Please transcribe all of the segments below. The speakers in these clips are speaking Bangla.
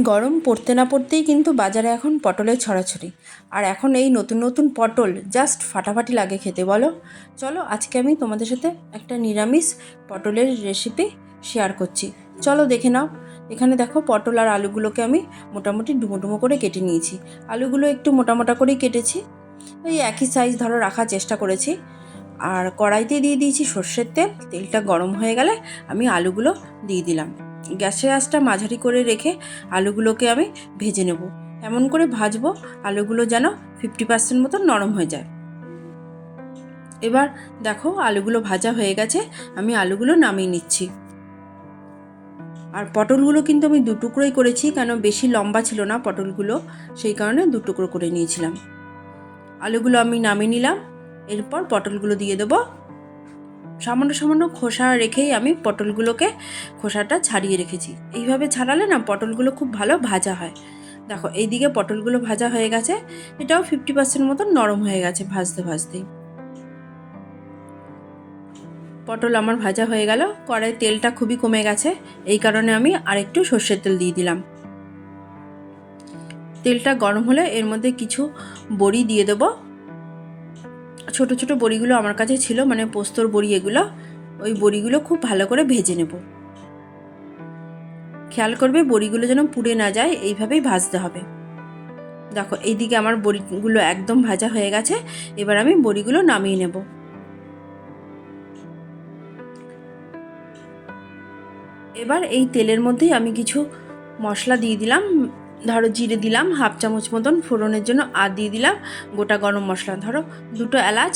গরম পড়তে না পড়তেই কিন্তু বাজারে এখন পটলের ছড়াছড়ি। আর এখন এই নতুন নতুন পটল জাস্ট ফাটাফাটি লাগে খেতে, বলো। চলো আজকে আমি তোমাদের সাথে একটা নিরামিষ পটলের রেসিপি শেয়ার করছি। চলো দেখে নাও। এখানে দেখো পটল আর আলুগুলোকে আমি মোটামুটি ডুমো ডুমো করে কেটে নিয়েছি। আলুগুলো একটু মোটা মোটা করেই কেটেছি, এই একই সাইজ ধরো রাখার চেষ্টা করেছি। আর কড়াইতে দিয়ে দিয়েছি সর্ষের তেল। তেলটা গরম হয়ে গেলে আমি আলুগুলো দিয়ে দিলাম। গ্যাসের আঁচটা মাঝারি করে রেখে আলুগুলোকে আমি ভেজে নেব। এমন করে ভাজবো আলুগুলো যেন 50% মতো নরম হয়ে যায়। এবার দেখো আলুগুলো ভাজা হয়ে গেছে, আমি আলুগুলো নামিয়ে নিচ্ছি। আর পটলগুলো কিন্তু আমি দু টুকরোই করেছি, কেন বেশি লম্বা ছিল না পটলগুলো, সেই কারণে দু টুকরো করে নিয়েছিলাম। আলুগুলো আমি নামিয়ে নিলাম। এরপর পটলগুলো দিয়ে দেবো। সামান্য সামান্য খোসা রেখেই আমি পটলগুলোকে খোসাটা ছাড়িয়ে রেখেছি। এইভাবে ছাড়ালে না পটলগুলো খুব ভালো ভাজা হয়। দেখো এইদিকে পটলগুলো ভাজা হয়ে গেছে, এটাও 50% মতন নরম হয়ে গেছে ভাজতে ভাজতেই। পটল আমার ভাজা হয়ে গেল, কড়াইয়ের তেলটা খুবই কমে গেছে, এই কারণে আমি আরেকটু সর্ষের তেল দিয়ে দিলাম। তেলটা গরম হলে এর মধ্যে কিছু বড়ি দিয়ে দেবো। ছোট ছোট বড়িগুলো আমার কাছে ছিল, মানে পোস্তর বড়ি এগুলো। ওই বড়িগুলো খুব ভালো করে ভেজে নেব। খেয়াল করবে বড়িগুলো যেন পুড়ে না যায়, এইভাবেই ভাজতে হবে। দেখো এইদিকে আমার বড়িগুলো একদম ভাজা হয়ে গেছে, এবার আমি বড়িগুলো নামিয়ে নেব। এবার এই তেলের মধ্যেই আমি কিছু মশলা দিয়ে দিলাম। ধরো জিরে দিলাম হাফ চামচ মতন ফোড়নের জন্য, আর দিয়ে দিলাম গোটা গরম মশলা, ধরো দুটো এলাচ,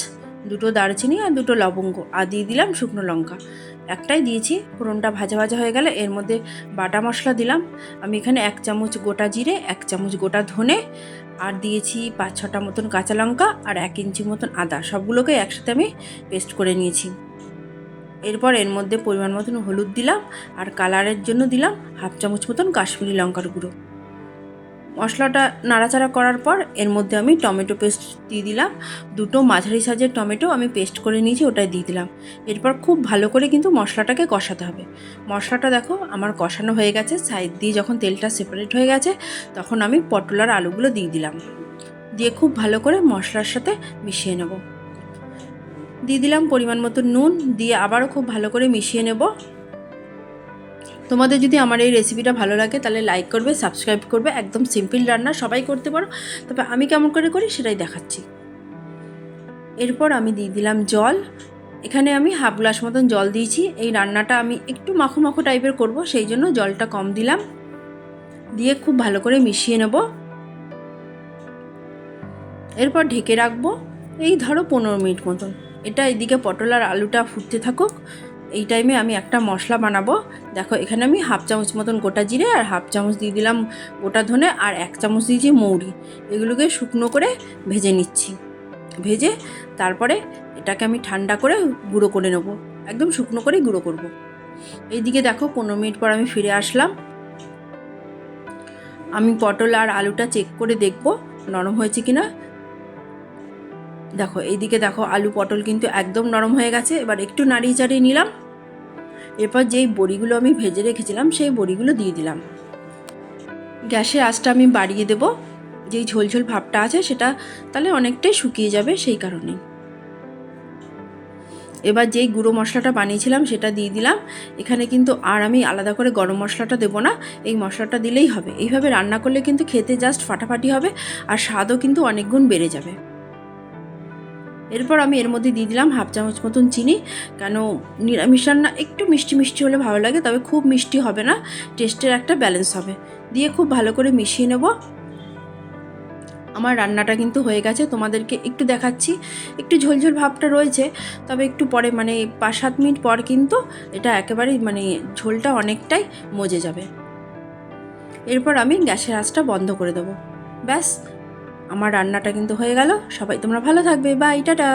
দুটো দারচিনি আর দুটো লবঙ্গ, আর দিয়ে দিলাম শুকনো লঙ্কা, একটাই দিয়েছি। ফোড়নটা ভাজা ভাজা হয়ে গেলে এর মধ্যে বাটা মশলা দিলাম। আমি এখানে 1 চামচ গোটা জিরে, 1 চামচ গোটা ধনে, আর দিয়েছি 5-6টা মতন কাঁচা লঙ্কা, আর 1 ইঞ্চি মতন আদা, সবগুলোকে একসাথে আমি পেস্ট করে নিয়েছি। এরপর এর মধ্যে পরিমাণ মতন হলুদ দিলাম, আর কালারের জন্য দিলাম হাফ চামচ মতন কাশ্মীরি লঙ্কার গুঁড়ো। মশলাটা নাড়াচাড়া করার পর এর মধ্যে আমি টমেটো পেস্ট দিয়ে দিলাম। দুটো মাঝারি সাইজের টমেটো আমি পেস্ট করে নিয়েছি, ওটাই দিয়ে দিলাম। এরপর খুব ভালো করে কিন্তু মশলাটাকে কষাতে হবে। মশলাটা দেখো আমার কষানো হয়ে গেছে, সাইড দিয়ে যখন তেলটা সেপারেট হয়ে গেছে তখন আমি পটল আর আলুগুলো দিয়ে দিলাম। দিয়ে খুব ভালো করে মশলার সাথে মিশিয়ে নেব। দিয়ে দিলাম পরিমাণ মতো নুন, দিয়ে আবারও খুব ভালো করে মিশিয়ে নেব। তোমাদের যদি আমার এই রেসিপিটা ভালো লাগে তাহলে লাইক করবে, সাবস্ক্রাইব করবে। একদম সিম্পল রান্না, সবাই করতে পারো, তবে আমি কেমন করে করি সেটাই দেখাচ্ছি। এরপর আমি দিয়ে দিলাম জল। এখানে আমি হাফ গ্লাস মতন জল দিয়েছি। এই রান্নাটা আমি একটু মাখো মাখো টাইপের করব, সেই জন্য জলটা কম দিলাম। দিয়ে খুব ভালো করে মিশিয়ে নেব। এরপর ঢেকে রাখবো এই ধরো 15 মিনিট মতন। এটা এদিকে পটল আর আলুটা ফুটতে থাকুক। এই টাইমে আমি একটা মশলা বানাবো। দেখো এখানে আমি হাফ চামচ মতন গোটা জিরে, আর হাফ চামচ দিয়ে দিলাম গোটা ধনে, আর 1 চামচ দিয়েছি মৌরি। এগুলোকে শুকনো করে ভেজে নিচ্ছি। ভেজে তারপরে এটাকে আমি ঠান্ডা করে গুঁড়ো করে নেব, একদম শুকনো করে গুঁড়ো করব। এইদিকে দেখো 15 মিনিট পর আমি ফিরে আসলাম। আমি পটল আর আলুটা চেক করে দেখব নরম হয়েছে কিনা। দেখো এইদিকে দেখো আলু পটল কিন্তু একদম নরম হয়ে গেছে। এবার একটু নাড়িয়ে চাড়িয়ে নিলাম। এরপর যেই বড়িগুলো আমি ভেজে রেখেছিলাম সেই বড়িগুলো দিয়ে দিলাম। গ্যাসের আঁচটা আমি বাড়িয়ে দেব, যেই ঝোলঝোল ভাবটা আছে সেটা তাহলে অনেকটাই শুকিয়ে যাবে, সেই কারণেই। এবার যেই গুঁড়ো মশলাটা বানিয়েছিলাম সেটা দিয়ে দিলাম। এখানে কিন্তু আর আমি আলাদা করে গরম মশলাটা দেবো না, এই মশলাটা দিলেই হবে। এইভাবে রান্না করলে কিন্তু খেতে জাস্ট ফাটাফাটি হবে, আর স্বাদও কিন্তু অনেক গুণ বেড়ে যাবে। এরপর আমি এর মধ্যে দিয়ে দিলাম হাফ চামচ মতন চিনি, কেন নিরামিষ রান্না একটু মিষ্টি মিষ্টি হলে ভালো লাগে, তবে খুব মিষ্টি হবে না, টেস্টের একটা ব্যালেন্স হবে। দিয়ে খুব ভালো করে মিশিয়ে নেব। আমার রান্নাটা কিন্তু হয়ে গেছে, তোমাদেরকে একটু দেখাচ্ছি। একটু ঝোলঝোল ভাবটা রয়েছে, তবে একটু পরে মানে 5-7 মিনিট পর কিন্তু এটা একেবারেই মানে ঝোলটা অনেকটাই মজে যাবে। এরপর আমি গ্যাসের আঁচটা বন্ধ করে দেবো। ব্যাস আমার রান্নাটা কিন্তু হয়ে গেল। সবাই তোমরা ভালো থাকবে, বাই, টাটা।